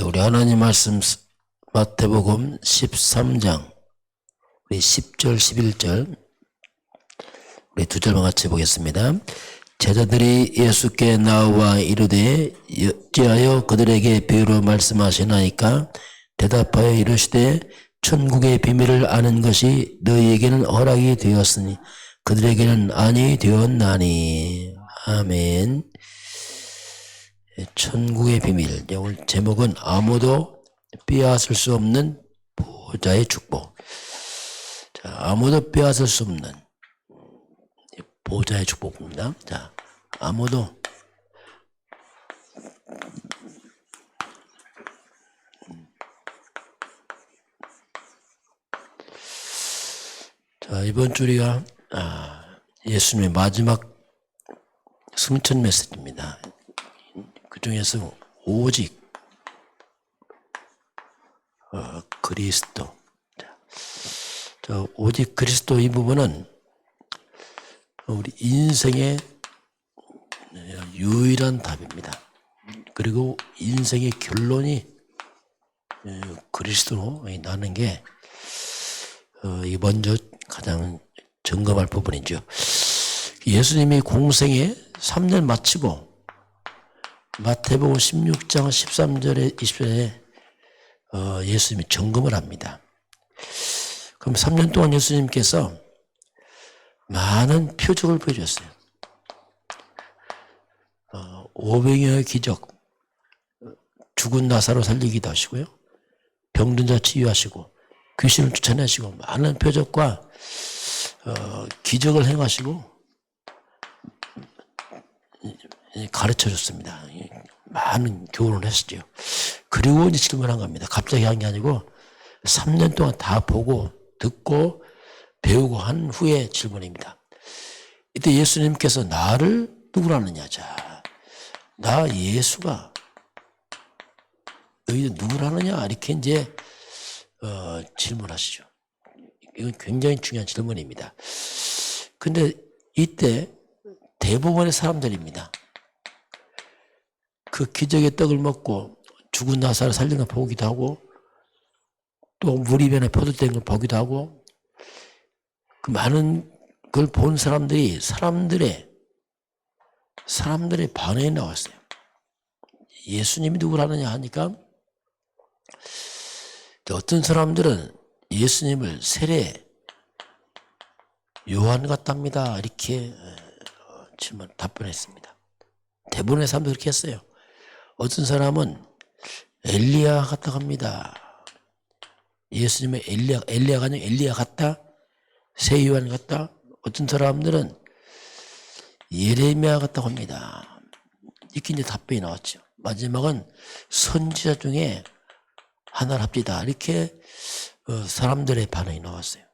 우리 하나님 말씀 마태복음 13장 우리 10절 11절 우리 두 절만 같이 보겠습니다. 제자들이 예수께 나와 이르되 어찌하여 그들에게 비유로 말씀하시나이까? 대답하여 이르시되 천국의 비밀을 아는 것이 너희에게는 허락이 되었으니 그들에게는 아니 되었나니. 아멘. 천국의 비밀. 오늘 제목은 아무도 빼앗을 수 없는 보좌의 축복. 자, 아무도 빼앗을 수 없는 보좌의 축복입니다. 자, 아무도 자, 이번 주 우리가 예수님의 마지막 승천 메시지입니다. 그 중에서 오직 그리스도. 자, 오직 그리스도 이 부분은 우리 인생의 유일한 답입니다. 그리고 인생의 결론이 그리스도로 나는 게 먼저 가장 점검할 부분이죠. 예수님이 공생에 3년 마치고 마태복음 16장 13절에 20절에 예수님이 점검을 합니다. 그럼 3년 동안 예수님께서 많은 표적을 보여줬어요. 500여의 기적, 죽은 나사로 살리기도 하시고요. 병든 자 치유하시고 귀신을 쫓아내시고 많은 표적과 기적을 행하시고 가르쳐줬습니다. 많은 교훈을 했었죠. 그리고 이제 질문한 겁니다. 갑자기 한 게 아니고 3년 동안 다 보고 듣고 배우고 한 후에 질문입니다. 이때 예수님께서 나를 누구라느냐. 자, 나 예수가 너희들 누구라느냐 이렇게 이제 질문하시죠. 이건 굉장히 중요한 질문입니다. 근데 이때 대부분의 사람들입니다. 그 기적의 떡을 먹고 죽은 나사를 살린 걸 보기도 하고 또 물 이변에 포도된 걸 보기도 하고 그 많은 걸 본 사람들이 사람들의 반응이 나왔어요. 예수님이 누구라느냐 하니까 어떤 사람들은 예수님을 세례 요한 같답니다. 이렇게 답변했습니다. 대부분의 사람들이 그렇게 했어요. 어떤 사람은 엘리야 같다고 합니다. 예수님의 엘리야가 아니고 엘리야 같다? 새 요한 같다? 어떤 사람들은 예레미야 같다고 합니다. 이렇게 이제 답변이 나왔죠. 마지막은 선지자 중에 하나를 합디다. 이렇게 사람들의 반응이 나왔어요.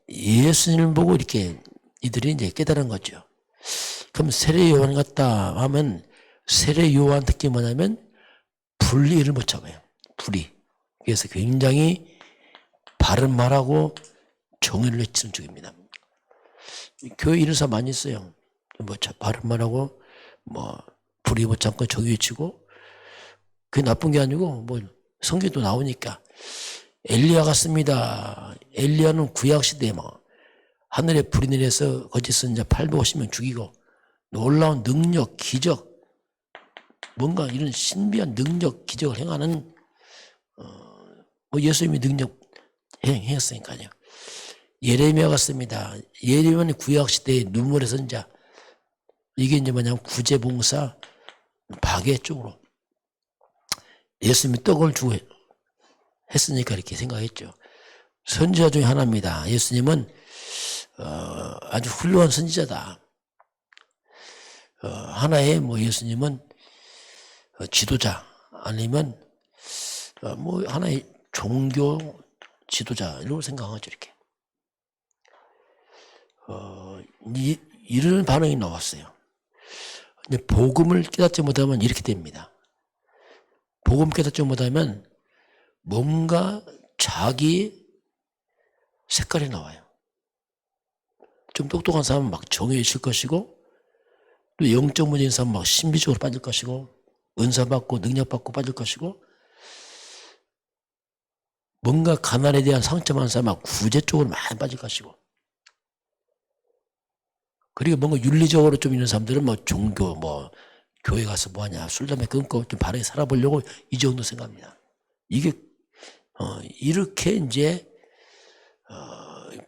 예수님을 보고 이렇게 이들이 이제 깨달은 거죠. 그럼 세례 요한 같다 하면 세례 요한 특징이 뭐냐면 불의를 못 참아요. 불의. 그래서 굉장히 바른 말하고 정의를 외치는 쪽입니다. 교회 이런 사람 많이 있어요. 바른 말하고 불의 못 참고 정의 외치고 그게 나쁜 게 아니고 성경도 나오니까 엘리야 같습니다. 엘리야는 구약시대에 하늘에 불이 내려서 거짓 선지자 850명 죽이고 놀라운 능력, 기적 뭔가 이런 신비한 능력, 기적을 행하는 예수님이 능력 행했으니까요. 예레미야 같습니다. 예레미야는 구약시대의 눈물의 선자. 이게 이제 뭐냐면 구제봉사, 박해 쪽으로 예수님이 떡을 주고 했으니까 이렇게 생각했죠. 선지자 중에 하나입니다. 예수님은 아주 훌륭한 선지자다. 하나의 예수님은 지도자 아니면 하나의 종교 지도자 이런 걸 생각하죠. 이렇게 이런 반응이 나왔어요. 근데 복음을 깨닫지 못하면 이렇게 됩니다. 복음 깨닫지 못하면 뭔가 자기 색깔이 나와요. 좀 똑똑한 사람은 정의에 있을 것이고 또 영적 문제인 사람은 신비적으로 빠질 것이고 은사받고 능력받고 빠질 것이고, 뭔가 가난에 대한 상처만 사면 구제 쪽으로 많이 빠질 것이고, 그리고 뭔가 윤리적으로 좀 있는 사람들은 뭐 종교, 뭐 교회 가서 뭐하냐, 술 담배 끊고 좀 바르게 살아보려고 이 정도 생각합니다. 이게 이렇게 이제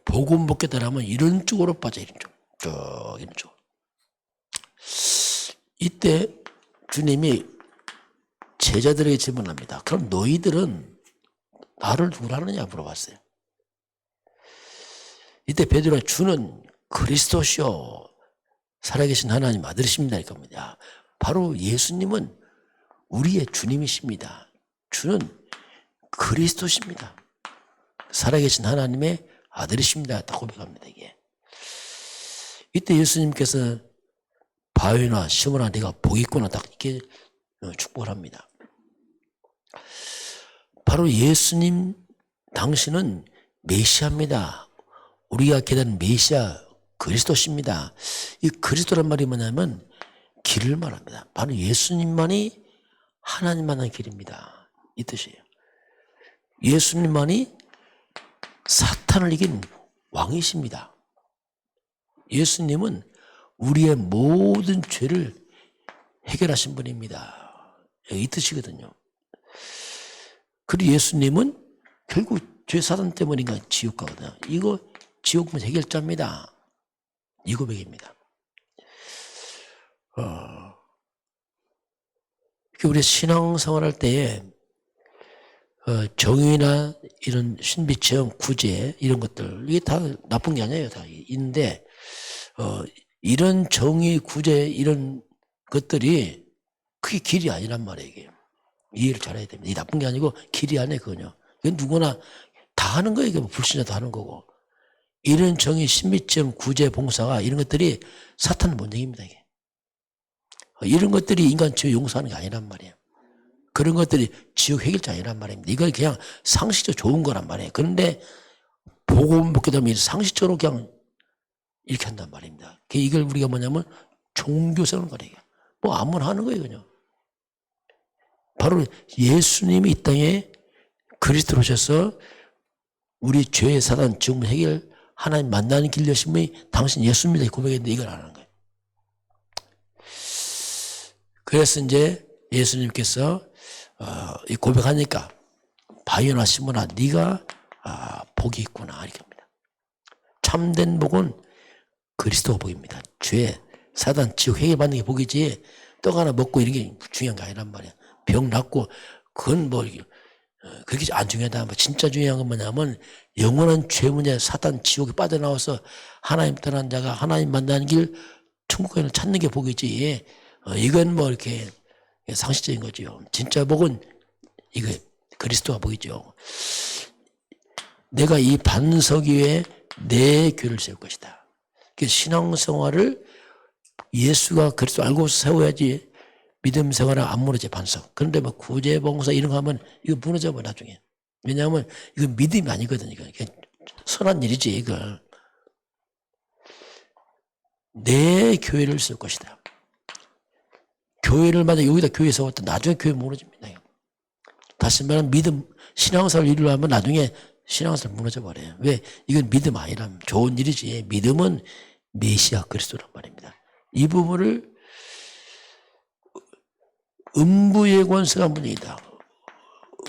복음 먹게 되라면 이런 쪽으로 빠져, 이런 쪽, 이런 쪽. 이때 주님이 제자들에게 질문합니다. 그럼 너희들은 나를 누구라 하느냐 물어봤어요. 이때 베드로가 주는 그리스도시요 살아계신 하나님 아들이십니다. 이겁니다. 바로 예수님은 우리의 주님이십니다. 주는 그리스도십니다. 살아계신 하나님의 아들이십니다. 딱 고백합니다. 이게. 이때 예수님께서 바위나 시몬아 네가 복이 있구나 딱 이렇게 축복을 합니다. 바로 예수님 당신은 메시아입니다. 우리가 기다리는 메시아 그리스도십니다. 이 그리스도란 말이 뭐냐면 길을 말합니다. 바로 예수님만이 하나님 만난 길입니다. 이 뜻이에요. 예수님만이 사탄을 이긴 왕이십니다. 예수님은 우리의 모든 죄를 해결하신 분입니다. 이 뜻이거든요. 그리고 예수님은 결국 죄 사단 때문인가 지옥 가거든요. 이거 지옥 문제 해결자입니다. 이 고백입니다. 우리 신앙생활할 때에 정의나 이런 신비체험, 구제 이런 것들 이게 다 나쁜 게 아니에요. 다 있는데 이런 정의, 구제 이런 것들이 그게 길이 아니란 말이에요. 이게. 이해를 잘해야 됩니다. 이 나쁜 게 아니고 길이 아니에요. 그거요. 이건 누구나 다 하는 거예요. 이게 뭐 불신자도 하는 거고. 이런 정의, 신비체험, 구제, 봉사가 이런 것들이 사탄의 본능입니다. 이게. 이런 것들이 인간 죄 용서하는 게 아니란 말이에요. 그런 것들이 지옥 해결자 아니란 말입니다. 이건 그냥 상식적으로 좋은 거란 말이에요. 그런데 복음 먹게 되면 상식적으로 그냥 이렇게 한단 말입니다. 이걸 우리가 뭐냐면 종교생활 거래요. 뭐 아무나 하는 거예요. 그냥. 바로 예수님이 이 땅에 그리스도로 오셔서 우리 죄의 사단 지옥 해결 하나님 만나는 길 여심이 당신 예수입니다. 고백했는데 이걸 안 하는 거예요. 그래서 이제 예수님께서 이 고백하니까 바요나 시몬아 네가 복이 있구나 이렇게 합니다. 참된 복은 그리스도 복입니다. 죄, 사단, 지옥 해결받는 게 복이지 떡 하나 먹고 이런 게 중요한 게 아니란 말이야. 병 낫고 그건 뭐 그렇게 안 중요하다. 진짜 중요한 건 뭐냐면 영원한 죄 문제, 사단, 지옥에 빠져나와서 하나님 떠난 자가 하나님 만나는 길 천국을 찾는 게 복이지. 이건 뭐 이렇게 상식적인 거죠. 진짜 복은 이거 그리스도가 복이죠. 내가 이 반석 위에 내 교회를 세울 것이다. 신앙생활을 예수가 그리스도 알고 세워야지 믿음 생활은 안 무너져 반석. 그런데 뭐 구제, 봉사 이런 거 하면 이거 무너져 버 나중에. 왜냐하면 이거 믿음이 아니거든. 이거 선한 일이지 이거. 내 교회를 세울 것이다. 교회를 만약 여기다 교회 세웠다 나중에 교회 무너집니다. 다시 말하면 믿음 신앙생활 일을 하면 나중에 신앙생활 무너져 버려요. 왜? 이건 믿음 아니라 좋은 일이지. 믿음은 메시아 그리스도란 말입니다. 이 부분을 음부의 권세가 문제이다.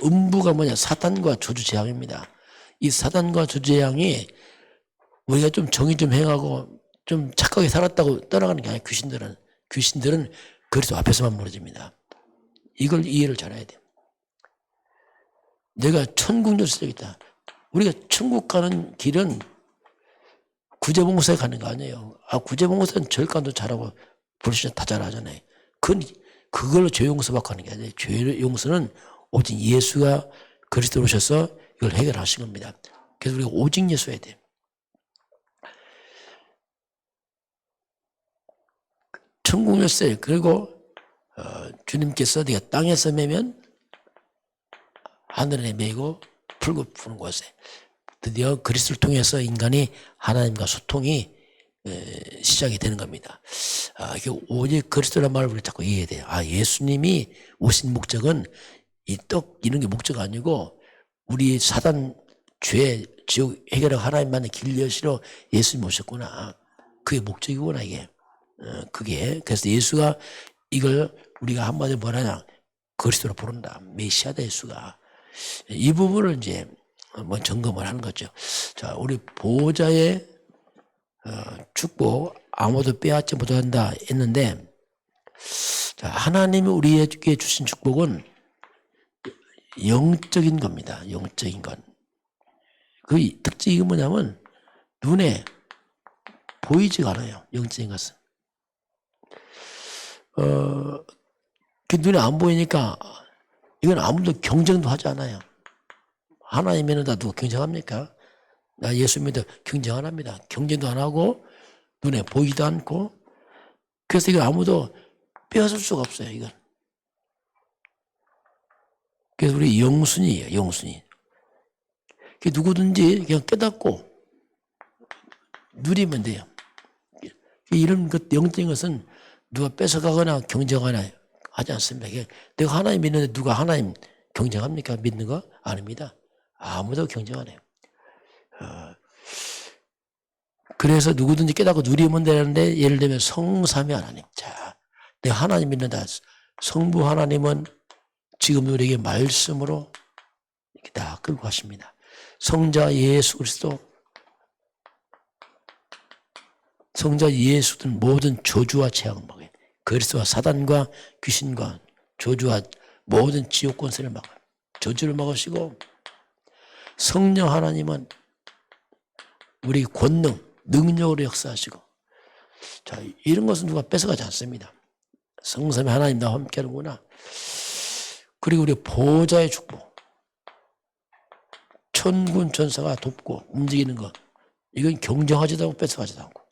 음부가 뭐냐? 사탄과 저주재앙입니다. 이 사탄과 저주재앙이 우리가 좀 정의 좀 행하고 좀 착하게 살았다고 떠나가는 게 아니라 귀신들은 그리스도 앞에서만 무너집니다. 이걸 이해를 잘해야 돼요. 내가 천국 열쇠겠다. 우리가 천국 가는 길은 구제봉사에 가는 거 아니에요. 구제봉사는 절간도 잘하고 불신자 다 잘하잖아요. 그걸로 죄 용서받고 하는 게 아니에요. 죄 용서는 오직 예수가 그리스도로 오셔서 이걸 해결하신 겁니다. 그래서 우리가 오직 예수 해야 돼요. 천국 열쇠. 그리고 주님께서 네가 땅에서 매면 하늘에 매고 풀고 푸는 곳에 드디어 그리스도를 통해서 인간이 하나님과 소통이 시작이 되는 겁니다. 이게 오직 그리스도란 말을 우리 자꾸 이해해야 돼요. 예수님이 오신 목적은 이 떡 이런 게 목적 아니고 우리 사단 죄 지옥 해결하고 하나님만의 길 여시로 예수님 오셨구나. 그게 목적이구나 이게. 그게 그래서 예수가 이걸 우리가 한마디로 뭐라냐 그리스도로 부른다. 메시아다 예수가. 이 부분을 이제 뭐 점검을 하는 거죠. 자, 우리 보호자의 축복 아무도 빼앗지 못한다 했는데, 자, 하나님이 우리에게 주신 축복은 영적인 겁니다. 영적인 건. 그 특징이 뭐냐면 눈에 보이지가 않아요. 영적인 것은. 그 눈에 안 보이니까 이건 아무도 경쟁도 하지 않아요. 하나님에는 다 누가 경쟁합니까? 나 예수 믿어 경쟁 안 합니다. 경쟁도 안 하고 눈에 보이지도 않고 그래서 이거 아무도 빼앗을 수가 없어요. 이건. 그래서 우리 영순이에요. 영순이. 누구든지 그냥 깨닫고 누리면 돼요. 이런 것 영적인 것은 누가 뺏어가거나 경쟁하거나 하지 않습니다. 내가 하나님 믿는데 누가 하나님 경쟁합니까? 믿는 거? 아닙니다. 아무도 경쟁 안 해요. 그래서 누구든지 깨닫고 누리면 되는데 예를 들면 성삼위 하나님. 자, 내가 하나님 믿는다. 성부 하나님은 지금 우리에게 말씀으로 이렇게 다 끌고 가십니다. 성자 예수 그리스도, 성자 예수는 모든 저주와 재앙을 막아요. 그리스도와 사단과 귀신과 저주와 모든 지옥 권세를 막아요. 저주를 막으시고 성령 하나님은 우리 권능, 능력으로 역사하시고 자, 이런 것은 누가 뺏어가지 않습니다. 성삼위 하나님 나와 함께 하는구나. 그리고 우리 보호자의 축복. 천군 천사가 돕고 움직이는 것. 이건 경쟁하지도 않고 뺏어가지도 않고.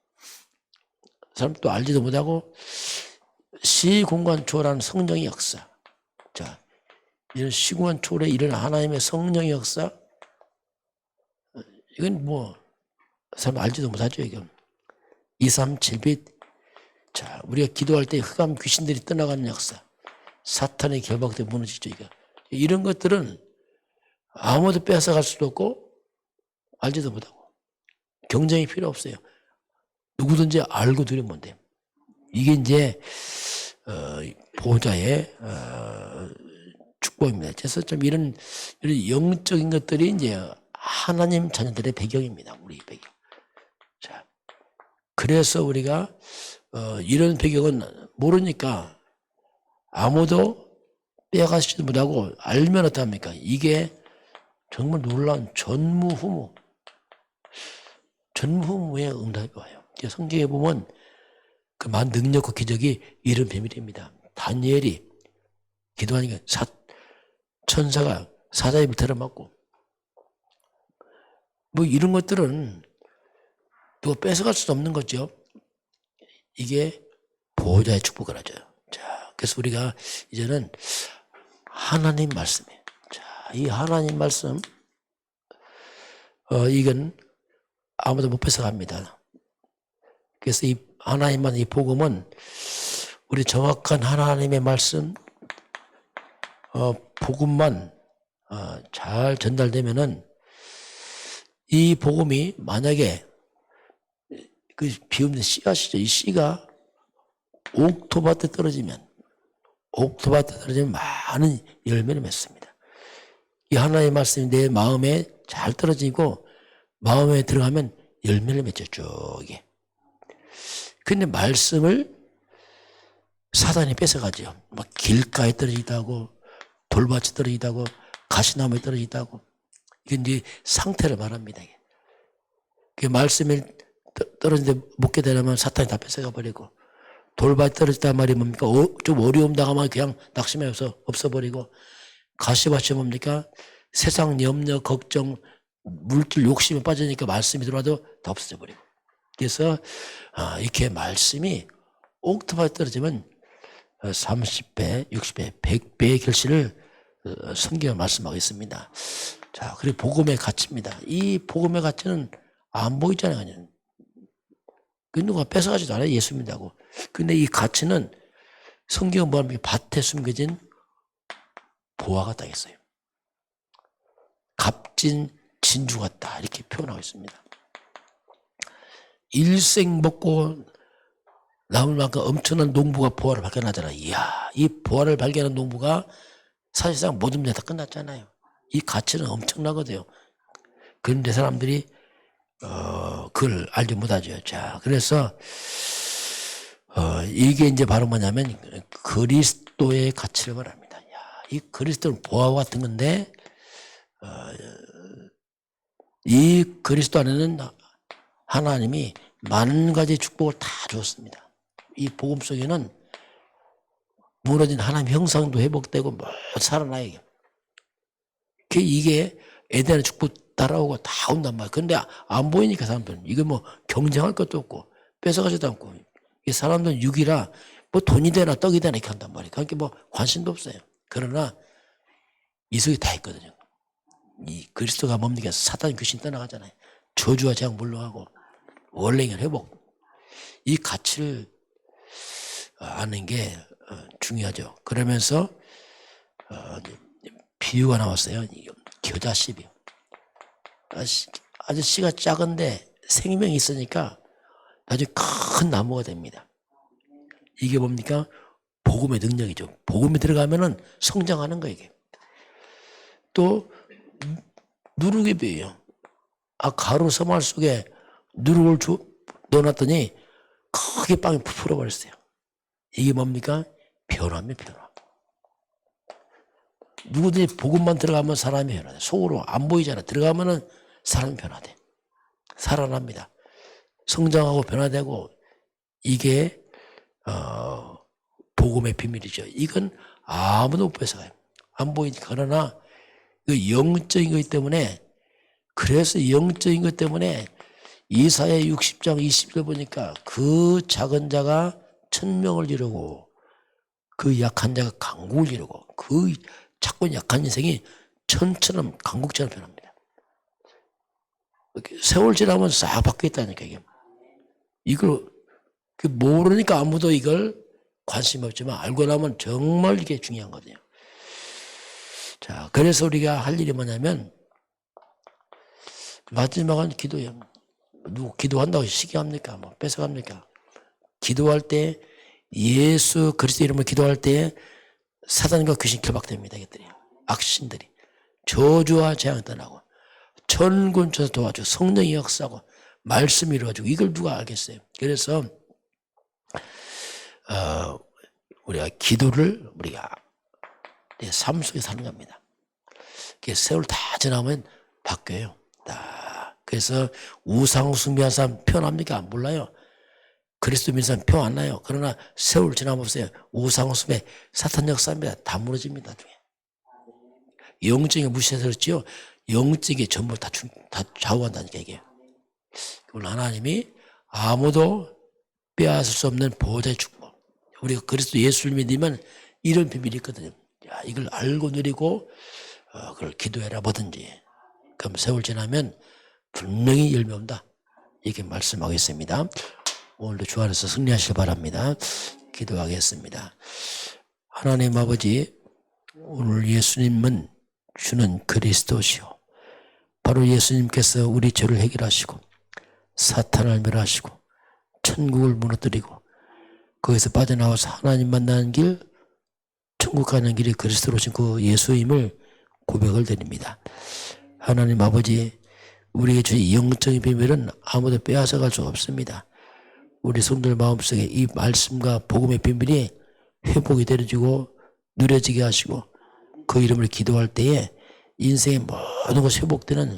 사람도 알지도 못하고 시공간 초월한 성령의 역사. 자, 이런 시공간 초월에 일어난 하나님의 성령의 역사. 이건 뭐 사람 알지도 못하죠. 이건 237빛. 자, 우리가 기도할 때 흑암 귀신들이 떠나가는 역사. 사탄의 결박대 무너지죠. 이거. 이런 것들은 아무도 뺏어갈 수도 없고 알지도 못하고 경쟁이 필요 없어요. 누구든지 알고 누리면 돼요. 이게 이제 보호자의 축복입니다. 그래서 좀 이런 영적인 것들이 이제 하나님 자녀들의 배경입니다. 우리 배경. 자, 그래서 우리가 이런 배경은 모르니까 아무도 빼앗지도 못하고 알면 어떡합니까? 이게 정말 놀라운 전무후무의 응답이 와요. 성경에 보면 그 만 능력과 기적이 이런 비밀입니다. 다니엘이 기도하니까 천사가 사자의 물태를 맞고 뭐 이런 것들은 누가 뺏어갈 수 없는 거죠. 이게 보호자의 축복을 하죠. 자, 그래서 우리가 이제는 하나님 말씀이에요. 자, 이 하나님 말씀, 이건 아무도 못 뺏어갑니다. 그래서 이 하나님만 이 복음은 우리 정확한 하나님의 말씀, 복음만 잘 전달되면은 이 복음이 만약에 그 비움의 씨앗이죠. 이 씨가 옥토밭에 떨어지면 많은 열매를 맺습니다. 이 하나님의 말씀이 내 마음에 잘 떨어지고 마음에 들어가면 열매를 맺죠. 쭉이. 근데 말씀을 사단이 뺏어가죠. 막 길가에 떨어지다고 돌밭에 떨어지다고 가시나무에 떨어지다고. 이건 이제 상태를 말합니다. 그 말씀이 떨어지는데 묻게 되려면 사탄이 다 뺏어가 버리고 돌밭에 떨어지단 말이 뭡니까? 좀 어려움 당하면 그냥 낙심해 없어버리고 가시밭이 뭡니까? 세상 염려, 걱정, 물질 욕심에 빠지니까 말씀이 들어와도 다 없어져 버리고. 그래서 이렇게 말씀이 옥토밭에 떨어지면 30배, 60배, 100배의 결실을 성경에 말씀하고 있습니다. 자, 그리고 복음의 가치입니다. 이 복음의 가치는 안 보이잖아요. 그냥. 그 누가 뺏어가지도 않아요. 예수 믿는다고. 근데 이 가치는 성경은 뭐하면 밭에 숨겨진 보화가 딱 있어요. 값진 진주 같다 이렇게 표현하고 있습니다. 일생 먹고 남을 만큼 엄청난 농부가 보화를 발견하잖아요. 이야, 이 보화를 발견한 농부가 사실상 모든 게 다 끝났잖아요. 이 가치는 엄청나거든요. 그런데 사람들이 그걸 알지 못하죠. 자, 그래서 이게 이제 바로 뭐냐면 그리스도의 가치를 말합니다. 야, 이 그리스도는 보화와 같은 건데 이 그리스도 안에는 하나님이 많은 가지 축복을 다 주었습니다. 이 복음 속에는 무너진 하나님 형상도 회복되고 뭐 살아나요. 이게 에덴의 축복 따라오고 다 온단 말이에요. 근데 안 보이니까 사람들은 이게 뭐 경쟁할 것도 없고 뺏어가지도 않고 이 사람들은 육이라 뭐 돈이 되나 떡이 되나 이렇게 한단 말이에요. 그러니까 뭐 관심도 없어요. 그러나 이 속에 다 있거든요. 이 그리스도가 뭡니까? 사탄 귀신 떠나가잖아요. 저주와 재앙 물러가고 원래는 회복. 이 가치를 아는 게 중요하죠. 그러면서 비유가 나왔어요. 겨자씨비요. 아주 씨가 작은데 생명이 있으니까 나중에 큰 나무가 됩니다. 이게 뭡니까? 복음의 능력이죠. 복음이 들어가면은 성장하는 거예요. 이게. 또 누룩의 가루 서말 속에 누룩을 넣어놨더니 크게 빵이 풀어버렸어요. 이게 뭡니까? 변화입니다. 변화. 누구든지 복음만 들어가면 사람이 변화돼. 속으로 안 보이잖아. 들어가면은 사람이 변화돼. 살아납니다. 성장하고 변화되고 이게 복음의 비밀이죠. 이건 아무도 못 뺏어가요. 안 보이니까. 그러나 그 영적인 것 때문에 그래서 영적인 것 때문에 이사야 60장 20절 보니까 그 작은 자가 천명을 이루고 그 약한 자가 강국을 이루고 그 작고 약한 인생이 천처럼 강국처럼 변합니다. 세월 지나면 싹 바뀌었다니까 이게. 이걸 모르니까 아무도 이걸 관심이 없지만 알고 나면 정말 이게 중요한 거거든요. 자, 그래서 우리가 할 일이 뭐냐면 마지막은 기도예요. 누구 기도한다고 시기합니까? 뭐 뺏어갑니까? 기도할 때 예수 그리스도 이름으로 기도할 때 사단과 귀신 결박됩니다. 이것들이 악신들이 저주와 재앙 떠나고 천군 천사 도와주고 성령이 역사하고 말씀이 이루어지고 이걸 누가 알겠어요? 그래서 우리가 기도를 우리가 내 삶 속에 사는 겁니다. 세월 다 지나면 바뀌어요. 그래서 우상 숭배한 사람 표현합니까? 몰라요. 그리스도 믿는 사람 표 안 나요. 그러나 세월 지나면 보세요. 우상 숭배 사탄 역사입니다. 다 무너집니다. 나중에. 영적인 무시해서 그렇지요. 영적인 전부 다 좌우한다니까 이게. 그건 하나님이 아무도 빼앗을 수 없는 보호자의 축복. 우리가 그리스도 예수를 믿으면 이런 비밀이 있거든요. 야, 이걸 알고 누리고 그걸 기도해라 뭐든지. 그럼 세월 지나면 분명히 열매 온다. 이렇게 말씀하겠습니다. 오늘도 주 안에서 승리하시길 바랍니다. 기도하겠습니다. 하나님 아버지, 오늘 예수님은 주는 그리스도시오. 바로 예수님께서 우리 죄를 해결하시고 사탄을 멸하시고 천국을 무너뜨리고 거기서 빠져나와서 하나님 만나는 길, 천국 가는 길이 그리스도로 오신 그 예수임을 고백을 드립니다. 하나님 아버지, 우리에게 주신 영적인 비밀은 아무도 빼앗아갈 수 없습니다. 우리 성도들 마음속에 이 말씀과 복음의 비밀이 회복이 되어지고 누려지게 하시고 그 이름을 기도할 때에 인생의 모든 것이 회복되는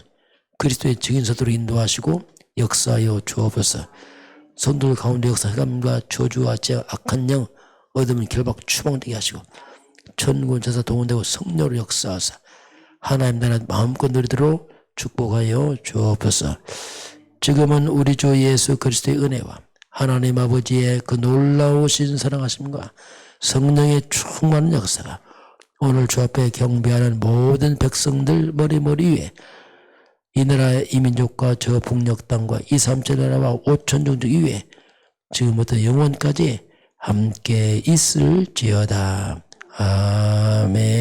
그리스도의 증인서도로 인도하시고 역사하여 주옵소서. 성도들 가운데 역사 흑암과 저주와 죄 악한 영 어둠은 결박 추방되게 하시고 천군 천사 동원되고 성령으로 역사하사 하나님 나라 마음껏 누리도록 축복하여 주옵소서. 지금은 우리 주 예수 그리스도의 은혜와 하나님 아버지의 그 놀라우신 사랑하심과 성령의 충만한 역사가 오늘 주 앞에 경배하는 모든 백성들 머리 위에 이 나라의 이민족과 저 북녘 땅과 이 삼천 나라와 5천 종족 위에 지금부터 영원까지 함께 있을지어다. 아멘.